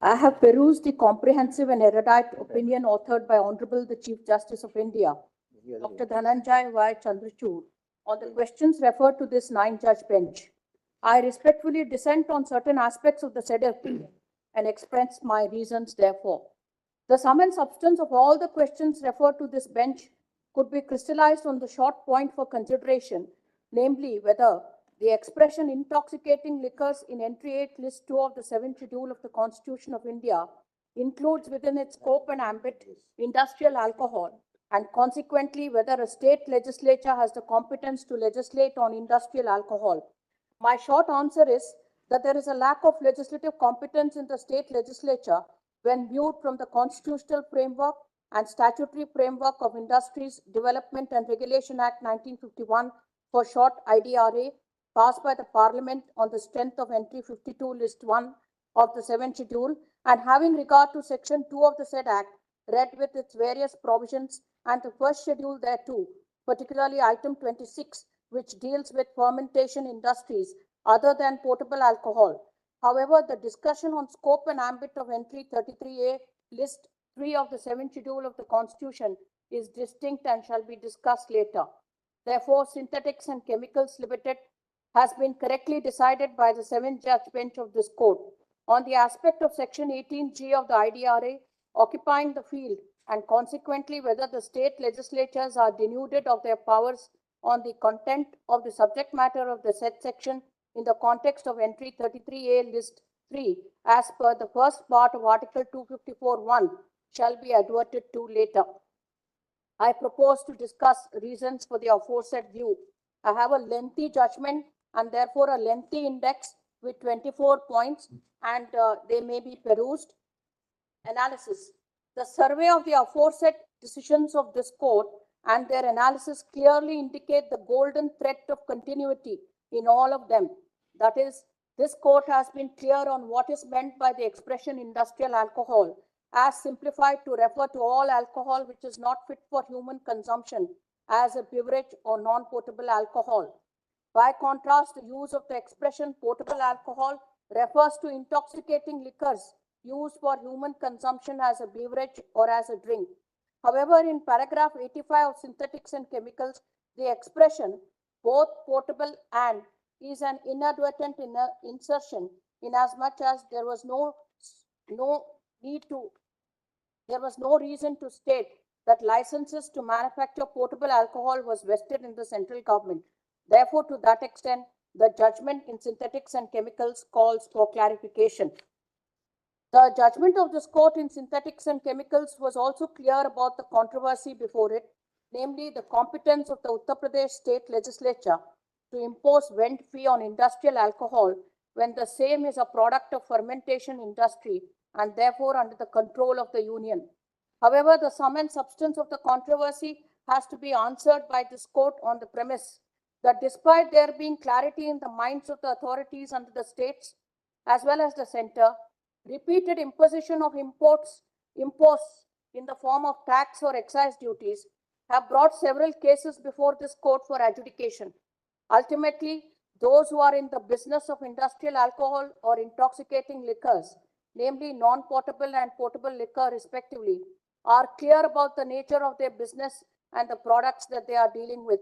I have perused the comprehensive and erudite opinion authored by Honorable the Chief Justice of India, Dr. Dhananjay Y. Chandrachud, on the questions referred to this 9-judge bench. I respectfully dissent on certain aspects of the said opinion and express my reasons therefore. The sum and substance of all the questions referred to this bench could be crystallized on the short point for consideration, namely whether the expression intoxicating liquors in Entry 8, List 2 of the 7th Schedule of the Constitution of India includes within its scope and ambit industrial alcohol, and consequently whether a state legislature has the competence to legislate on industrial alcohol. My short answer is that there is a lack of legislative competence in the state legislature when viewed from the constitutional framework and statutory framework of Industries Development and Regulation Act 1951, for short IDRA, passed by the Parliament on the strength of Entry 52, List 1 of the 7th Schedule, and having regard to Section 2 of the said Act, read with its various provisions and the first schedule thereto, particularly Item 26, which deals with fermentation industries other than potable alcohol. However, the discussion on scope and ambit of Entry 33A, List 3 of the 7th Schedule of the Constitution is distinct and shall be discussed later. Therefore, Synthetics and Chemicals Limited has been correctly decided by the 7th-judge bench of this court on the aspect of Section 18G of the IDRA occupying the field, and consequently whether the state legislatures are denuded of their powers on the content of the subject matter of the said section in the context of Entry 33A, List 3, as per the first part of Article 254(1), shall be adverted to later. I propose to discuss reasons for the aforesaid view. I have a lengthy judgment and therefore a lengthy index with 24 points, and they may be perused. Analysis. The survey of the aforesaid decisions of this court and their analysis clearly indicate the golden thread of continuity in all of them. That is, this court has been clear on what is meant by the expression industrial alcohol, as simplified to refer to all alcohol which is not fit for human consumption as a beverage or non-potable alcohol. By contrast, the use of the expression potable alcohol refers to intoxicating liquors used for human consumption as a beverage or as a drink. However, in paragraph 85 of Synthetics and Chemicals, the expression both potable and is an inadvertent insertion, inasmuch as there was no reason to state that licenses to manufacture potable alcohol was vested in the central government. Therefore, to that extent, the judgment in Synthetics and Chemicals calls for clarification. The judgment of this court in Synthetics and Chemicals was also clear about the controversy before it, namely the competence of the Uttar Pradesh state legislature to impose vend fee on industrial alcohol when the same is a product of fermentation industry and therefore under the control of the union. However, the sum and substance of the controversy has to be answered by this court on the premise that despite there being clarity in the minds of the authorities under the states as well as the center, repeated imposition of imposts in the form of tax or excise duties have brought several cases before this court for adjudication. Ultimately, those who are in the business of industrial alcohol or intoxicating liquors, namely non-potable and potable liquor respectively, are clear about the nature of their business and the products that they are dealing with.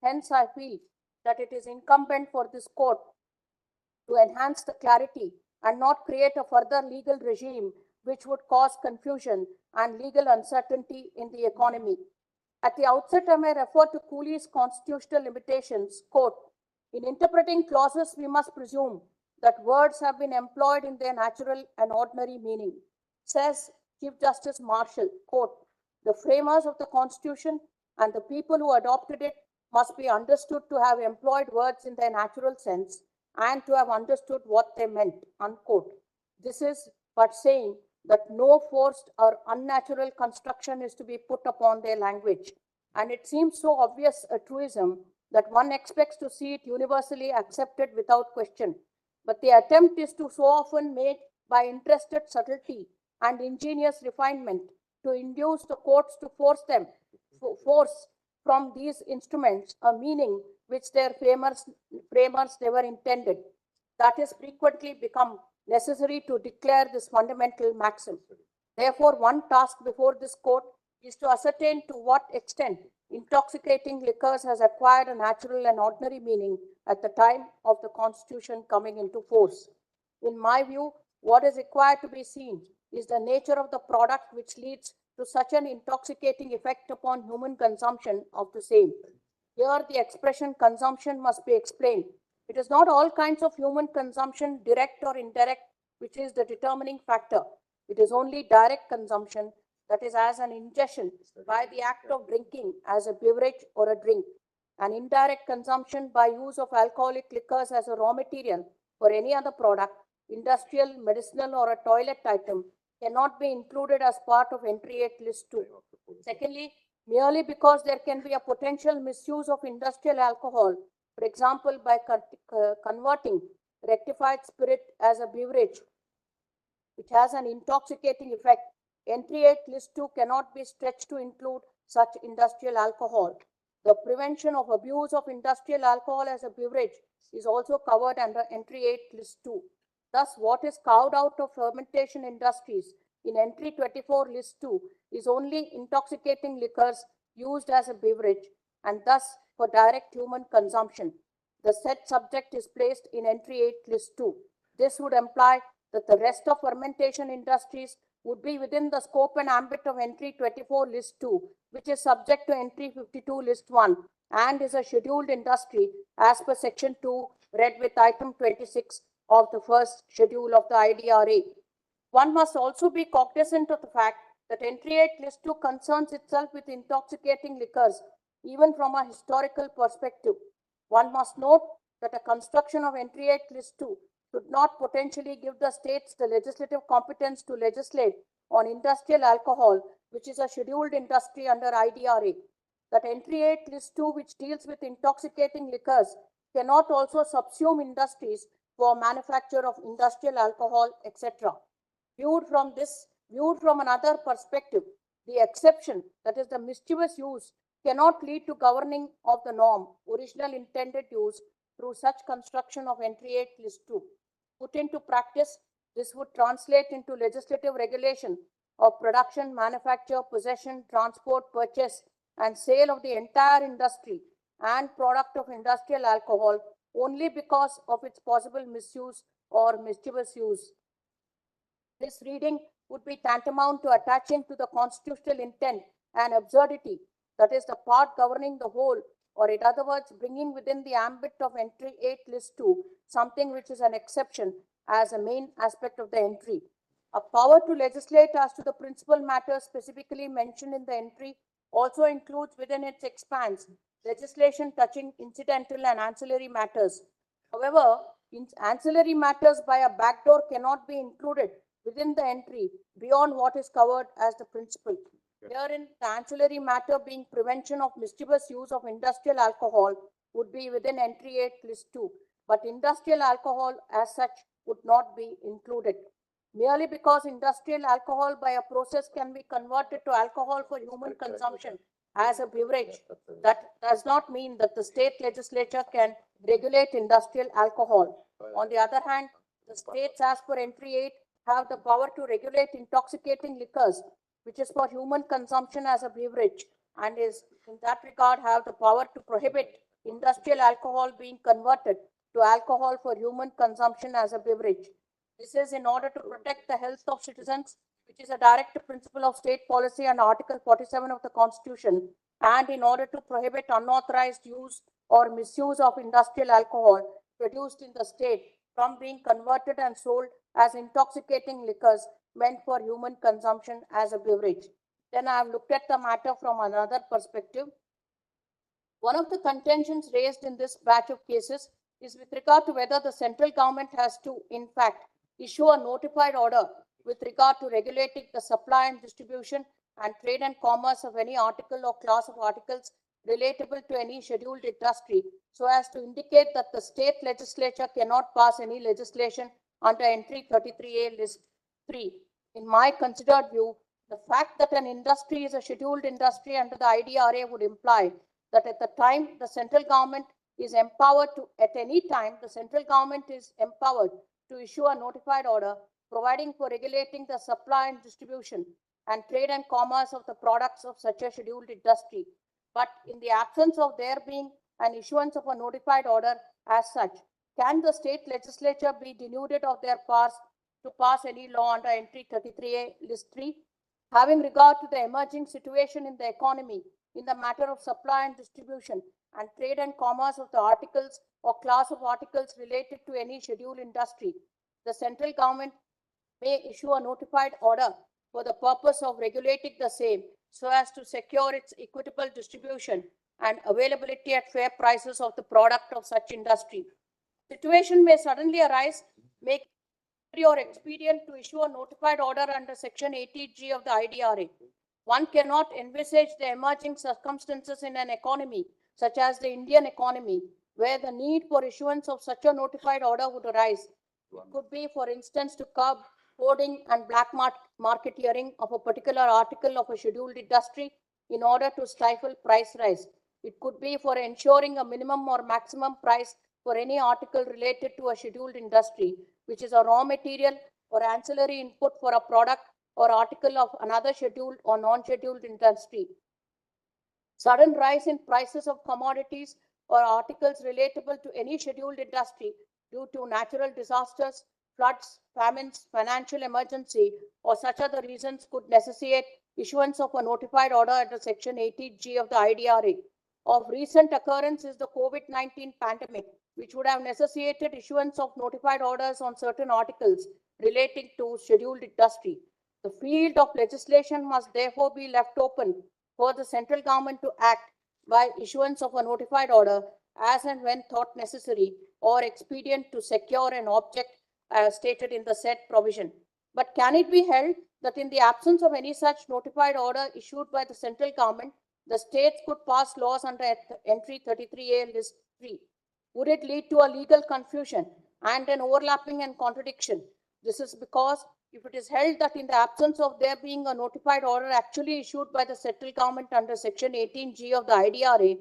Hence, I feel that it is incumbent for this court to enhance the clarity and not create a further legal regime which would cause confusion and legal uncertainty in the economy. At the outset, I may refer to Cooley's constitutional limitations. Quote, in interpreting clauses, we must presume that words have been employed in their natural and ordinary meaning. Says Chief Justice Marshall, quote, the framers of the Constitution and the people who adopted it must be understood to have employed words in their natural sense and to have understood what they meant, unquote. This is but saying that no forced or unnatural construction is to be put upon their language. And it seems so obvious a truism that one expects to see it universally accepted without question. But the attempt is so often made by interested subtlety and ingenious refinement to induce the courts to force from these instruments a meaning which their framers never intended. That has frequently become necessary to declare this fundamental maxim. Therefore, one task before this court is to ascertain to what extent intoxicating liquors has acquired a natural and ordinary meaning at the time of the Constitution coming into force. In my view, what is required to be seen is the nature of the product which leads to such an intoxicating effect upon human consumption of the same. Here, the expression consumption must be explained. It is not all kinds of human consumption, direct or indirect, which is the determining factor. It is only direct consumption, that is, as an ingestion by the act of drinking as a beverage or a drink. An indirect consumption by use of alcoholic liquors as a raw material for any other product, industrial, medicinal, or a toilet item, cannot be included as part of entry 8 list 2. Secondly, merely because there can be a potential misuse of industrial alcohol, for example, by converting rectified spirit as a beverage, which has an intoxicating effect, entry 8 list 2 cannot be stretched to include such industrial alcohol. The prevention of abuse of industrial alcohol as a beverage is also covered under entry 8 list 2. Thus, what is carved out of fermentation industries in entry 24 list 2 is only intoxicating liquors used as a beverage and thus for direct human consumption. The said subject is placed in entry 8 list 2. This would imply that the rest of fermentation industries would be within the scope and ambit of entry 24 list 2, which is subject to entry 52 list 1 and is a scheduled industry as per section 2 read with item 26 of the first schedule of the IDRA. One must also be cognizant of the fact that entry 8 list 2 concerns itself with intoxicating liquors, even from a historical perspective. One must note that a construction of entry 8 list 2 should not potentially give the states the legislative competence to legislate on industrial alcohol, which is a scheduled industry under IDRA. That entry 8 list 2, which deals with intoxicating liquors, cannot also subsume industries for manufacture of industrial alcohol, etc. Viewed from another perspective, the exception, that is the mischievous use, cannot lead to governing of the norm, original intended use, through such construction of entry 8 list 2. Put into practice, this would translate into legislative regulation of production, manufacture, possession, transport, purchase, and sale of the entire industry and product of industrial alcohol only because of its possible misuse or mischievous use. This reading would be tantamount to attaching to the constitutional intent an absurdity, that is, the part governing the whole, or in other words, bringing within the ambit of entry 8 list 2 something which is an exception as a main aspect of the entry. A power to legislate as to the principal matters specifically mentioned in the entry also includes within its expanse legislation touching incidental and ancillary matters. However, ancillary matters by a backdoor cannot be included within the entry beyond what is covered as the principal. Herein, the ancillary matter being prevention of mischievous use of industrial alcohol would be within entry 8 list 2, but industrial alcohol as such would not be included. Merely because industrial alcohol by a process can be converted to alcohol for human consumption as a beverage, that does not mean that the state legislature can regulate industrial alcohol. On the other hand, the states as per entry 8 have the power to regulate intoxicating liquors, which is for human consumption as a beverage, and is in that regard have the power to prohibit industrial alcohol being converted to alcohol for human consumption as a beverage. This is in order to protect the health of citizens, which is a direct principle of state policy and Article 47 of the Constitution, and in order to prohibit unauthorized use or misuse of industrial alcohol produced in the state from being converted and sold as intoxicating liquors meant for human consumption as a beverage. Then I have looked at the matter from another perspective. One of the contentions raised in this batch of cases is with regard to whether the central government has to, in fact, issue a notified order with regard to regulating the supply and distribution and trade and commerce of any article or class of articles relatable to any scheduled industry, so as to indicate that the state legislature cannot pass any legislation under entry 33A list 3. In my considered view, the fact that an industry is a scheduled industry under the IDRA would imply that at the time the central government is empowered to, at any time, the central government is empowered to issue a notified order providing for regulating the supply and distribution and trade and commerce of the products of such a scheduled industry. But in the absence of there being an issuance of a notified order as such, can the state legislature be denuded of their powers to pass any law under entry 33A list 3? Having regard to the emerging situation in the economy in the matter of supply and distribution and trade and commerce of the articles or class of articles related to any scheduled industry, the central government may issue a notified order for the purpose of regulating the same so as to secure its equitable distribution and availability at fair prices of the product of such industry. Situation may suddenly arise, make it or expedient to issue a notified order under Section 80G of the IDRA. One cannot envisage the emerging circumstances in an economy such as the Indian economy, where the need for issuance of such a notified order would arise. It could be, for instance, to curb hoarding and black marketeering of a particular article of a scheduled industry in order to stifle price rise. It could be for ensuring a minimum or maximum price for any article related to a scheduled industry, which is a raw material or ancillary input for a product or article of another scheduled or non-scheduled industry. Sudden rise in prices of commodities or articles relatable to any scheduled industry due to natural disasters, floods, famines, financial emergency, or such other reasons could necessitate issuance of a notified order under Section 80G of the IDRA. Of recent occurrence is the COVID-19 pandemic, which would have necessitated issuance of notified orders on certain articles relating to scheduled industry. The field of legislation must therefore be left open for the central government to act by issuance of a notified order as and when thought necessary or expedient to secure an object stated in the said provision. But can it be held that in the absence of any such notified order issued by the central government, the states could pass laws under entry 33A list 3? Would it lead to a legal confusion and an overlapping and contradiction? This is because if it is held that in the absence of there being a notified order actually issued by the central government under Section 18G of the IDRA,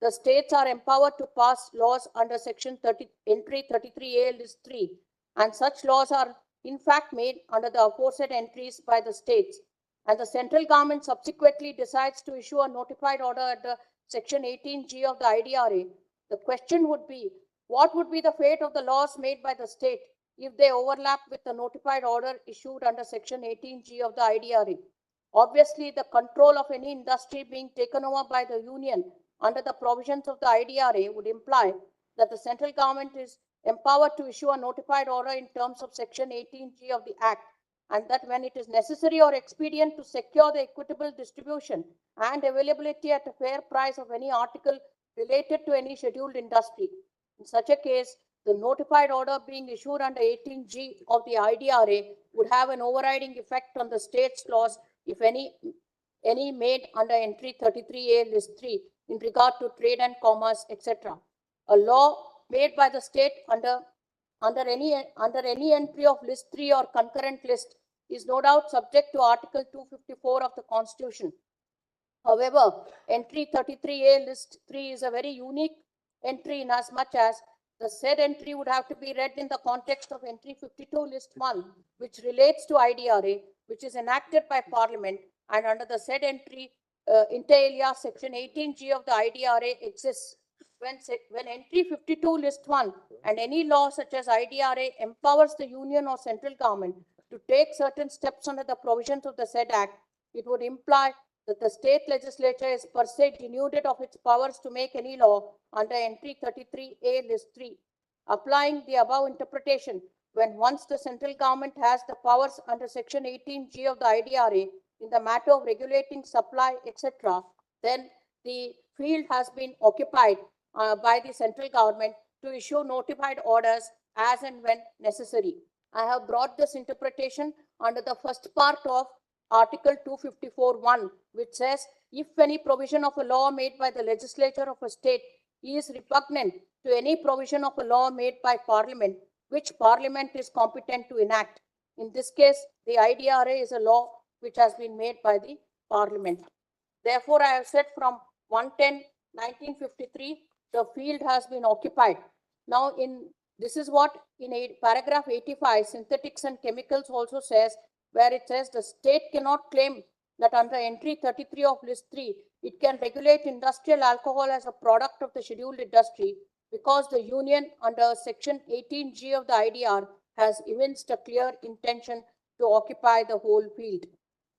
the states are empowered to pass laws under Section entry 33A list 3, and such laws are in fact made under the aforesaid entries by the states, and the central government subsequently decides to issue a notified order under Section 18G of the IDRA. The question would be, what would be the fate of the laws made by the state if they overlap with the notified order issued under Section 18G of the IDRA? Obviously, the control of any industry being taken over by the union under the provisions of the IDRA would imply that the central government is empowered to issue a notified order in terms of Section 18G of the Act, and that when it is necessary or expedient to secure the equitable distribution and availability at a fair price of any article related to any scheduled industry. In such a case, the notified order being issued under 18G of the IDRA would have an overriding effect on the state's laws, if any made under entry 33A list 3 in regard to trade and commerce, etc. A law made by the state under any entry of list 3 or concurrent list is no doubt subject to Article 254 of the Constitution. However, entry 33A list 3 is a very unique entry in as much as the said entry would have to be read in the context of entry 52 list 1, which relates to IDRA, which is enacted by Parliament, and under the said entry, inter alia, Section 18G of the IDRA exists. When entry 52 list 1 and any law such as IDRA empowers the union or central government to take certain steps under the provisions of the said Act, it would imply that the state legislature is per se denuded of its powers to make any law under entry 33A list 3. Applying the above interpretation, when once the central government has the powers under Section 18G of the IDRA in the matter of regulating supply, etc., then the field has been occupied by the central government to issue notified orders as and when necessary. I have brought this interpretation under the first part of Article 254(1), which says, if any provision of a law made by the legislature of a state is repugnant to any provision of a law made by Parliament, which Parliament is competent to enact. In this case, the IDRA is a law which has been made by the Parliament. Therefore, I have said from 110/1953, the field has been occupied. Now, in This is what in paragraph 85, synthetics and chemicals also says, where it says the state cannot claim that under entry 33 of list 3, it can regulate industrial alcohol as a product of the scheduled industry because the union under section 18G of the IDR has evinced a clear intention to occupy the whole field.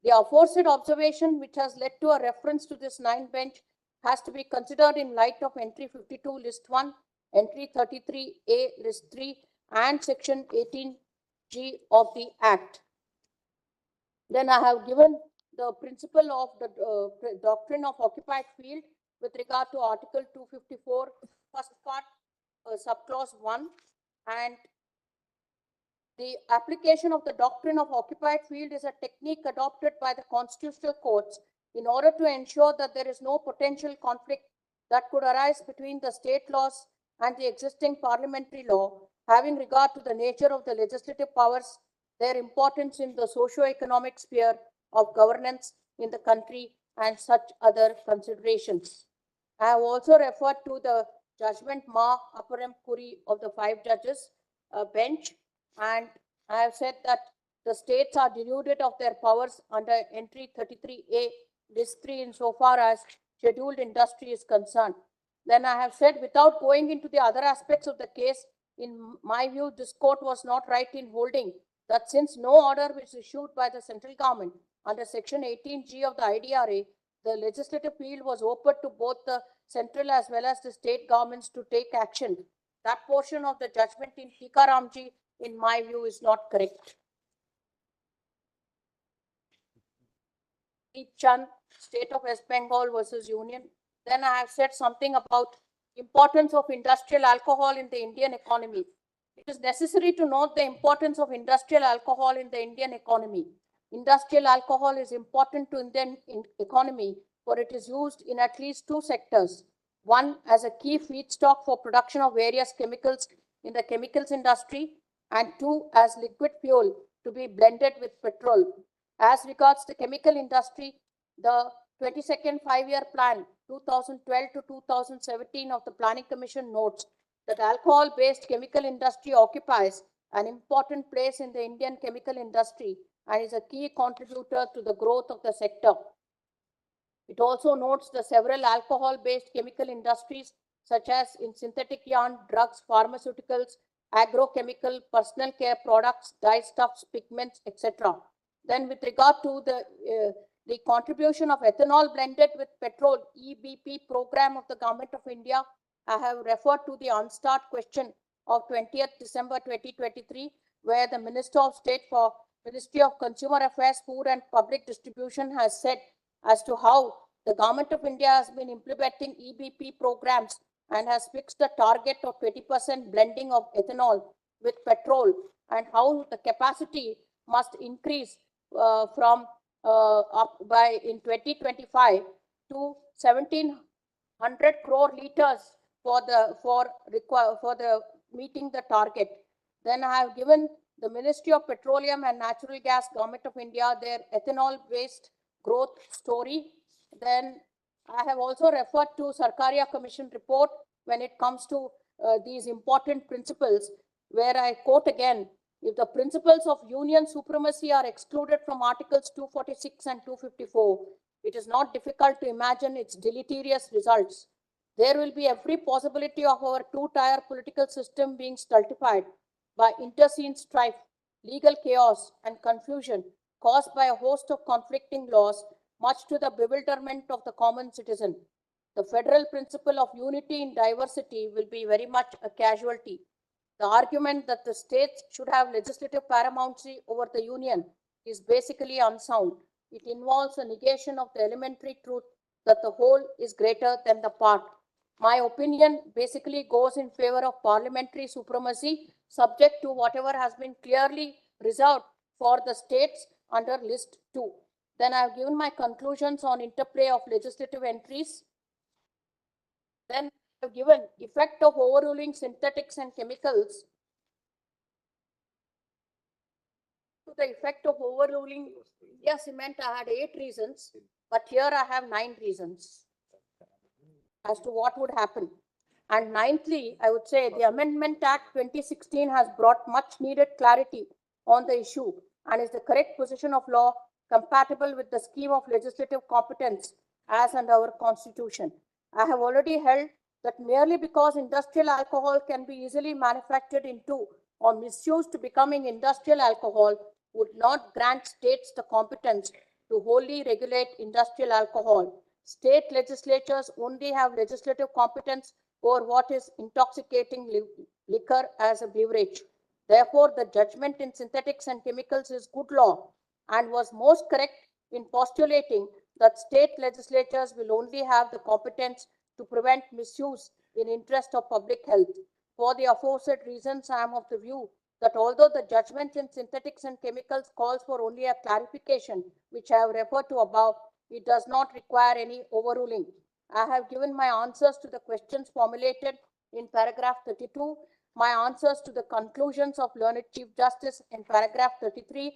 The aforesaid observation, which has led to a reference to this 9th bench, has to be considered in light of entry 52 list 1, entry 33A list 3 and section 18G of the Act. Then I have given the principle of the doctrine of occupied field with regard to Article 254, first part, subclause 1, and the application of the doctrine of occupied field is a technique adopted by the constitutional courts in order to ensure that there is no potential conflict that could arise between the state laws and the existing parliamentary law, having regard to the nature of the legislative powers, their importance in the socio-economic sphere of governance in the country, and such other considerations. I have also referred to the judgment Ma Aparam Kuri of the 5 judges bench, and I have said that the states are denuded of their powers under entry 33A list 3 insofar as scheduled industry is concerned. Then I have said, without going into the other aspects of the case, in my view, this court was not right in holding that since no order was issued by the central government under section 18G of the IDRA, the legislative field was open to both the central as well as the state governments to take action. That portion of the judgment in Tikaramji, in my view, is not correct. Chand, State of West Bengal versus Union. Then I have said something about importance of industrial alcohol in the Indian economy. It is necessary to note the importance of industrial alcohol in the Indian economy. Industrial alcohol is important to Indian economy for it is used in at least 2 sectors. One, as a key feedstock for production of various chemicals in the chemicals industry, and 2, as liquid fuel to be blended with petrol. As regards the chemical industry, the 22nd 5-year plan 2012 to 2017 of the Planning Commission notes that alcohol-based chemical industry occupies an important place in the Indian chemical industry and is a key contributor to the growth of the sector. It also notes the several alcohol-based chemical industries such as in synthetic yarn, drugs, pharmaceuticals, agrochemical, personal care products, dyestuffs, pigments, etc. Then with regard to the contribution of ethanol blended with petrol, EBP program of the Government of India, I have referred to the unstart question of 20th December 2023, where the Minister of State for Ministry of Consumer Affairs, Food and Public Distribution has said as to how the Government of India has been implementing EBP programs and has fixed the target of 20% blending of ethanol with petrol, and how the capacity must increase from up by in 2025 to 1700 crore liters for the meeting the target. Then I have given the Ministry of Petroleum and Natural Gas, Government of India, their ethanol-based growth story. Then I have also referred to Sarkaria Commission report when it comes to these important principles, where I quote again, if the principles of union supremacy are excluded from Articles 246 and 254, it is not difficult to imagine its deleterious results. There will be every possibility of our two-tier political system being stultified by internecine strife, legal chaos, and confusion caused by a host of conflicting laws, much to the bewilderment of the common citizen. The federal principle of unity in diversity will be very much a casualty. The argument that the states should have legislative paramountcy over the union is basically unsound. It involves a negation of the elementary truth that the whole is greater than the part. My opinion basically goes in favor of parliamentary supremacy, subject to whatever has been clearly reserved for the states under list 2. Then I have given my conclusions on interplay of legislative entries. Then I have given effect of overruling synthetics and chemicals. To the effect of overruling India Cement, I had 8 reasons, but here I have 9 reasons as to what would happen. And ninthly, I would say the Amendment Act 2016 has brought much needed clarity on the issue and is the correct position of law compatible with the scheme of legislative competence as under our Constitution. I have already held that merely because industrial alcohol can be easily manufactured into or misused to becoming industrial alcohol would not grant states the competence to wholly regulate industrial alcohol. State legislatures only have legislative competence over what is intoxicating liquor as a beverage. Therefore, the judgment in synthetics and chemicals is good law and was most correct in postulating that state legislatures will only have the competence to prevent misuse in interest of public health. For the aforesaid reasons, I am of the view that although the judgment in synthetics and chemicals calls for only a clarification, which I have referred to above, it does not require any overruling. I have given my answers to the questions formulated in paragraph 32, my answers to the conclusions of learned Chief Justice in paragraph 33.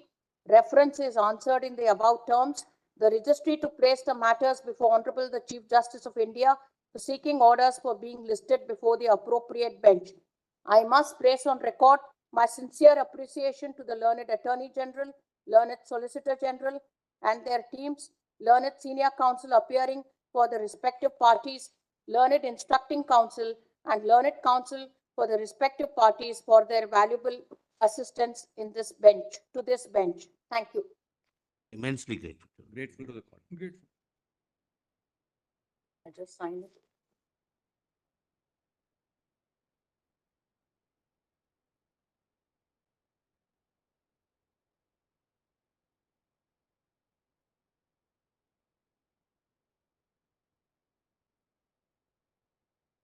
Reference is answered in the above terms. The registry to place the matters before Honorable the Chief Justice of India for seeking orders for being listed before the appropriate bench. I must place on record my sincere appreciation to the learned Attorney General, learned Solicitor General and their teams, learned Senior Counsel appearing for the respective parties, learned Instructing Counsel and learned Counsel for the respective parties for their valuable assistance in this bench, to this bench. Thank you. Immensely grateful. Grateful to the court. Grateful. I just signed it.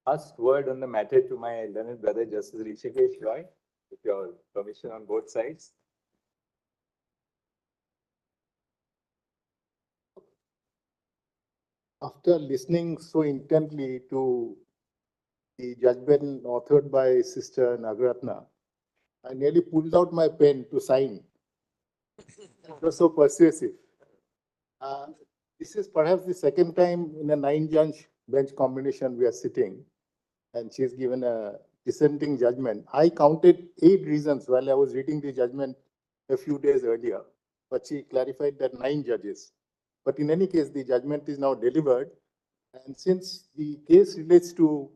Last word on the matter to my learned brother, Justice Rishikesh Roy, with your permission on both sides. After listening so intently to the judgment authored by Sister Nagaratna, I nearly pulled out my pen to sign. It was so persuasive. This is perhaps the second time in a 9-judge bench combination we are sitting, and she's given a dissenting judgment. I counted 8 reasons while I was reading the judgment a few days earlier, but she clarified that 9 judges. But in any case, the judgment is now delivered. And since the case relates to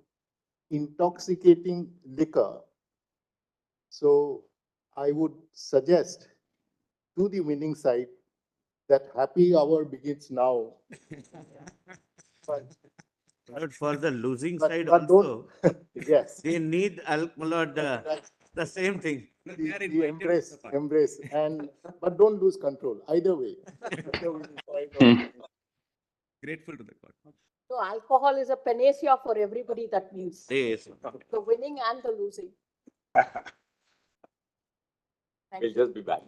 intoxicating liquor, so I would suggest to the winning side that happy hour begins now. But for the losing But- side but also, Yes. they need alcohol, the same thing. The embrace, but don't lose control either way. Grateful to the court. So alcohol is a panacea for everybody, that means. Yes. The winning and the losing. We'll just be back.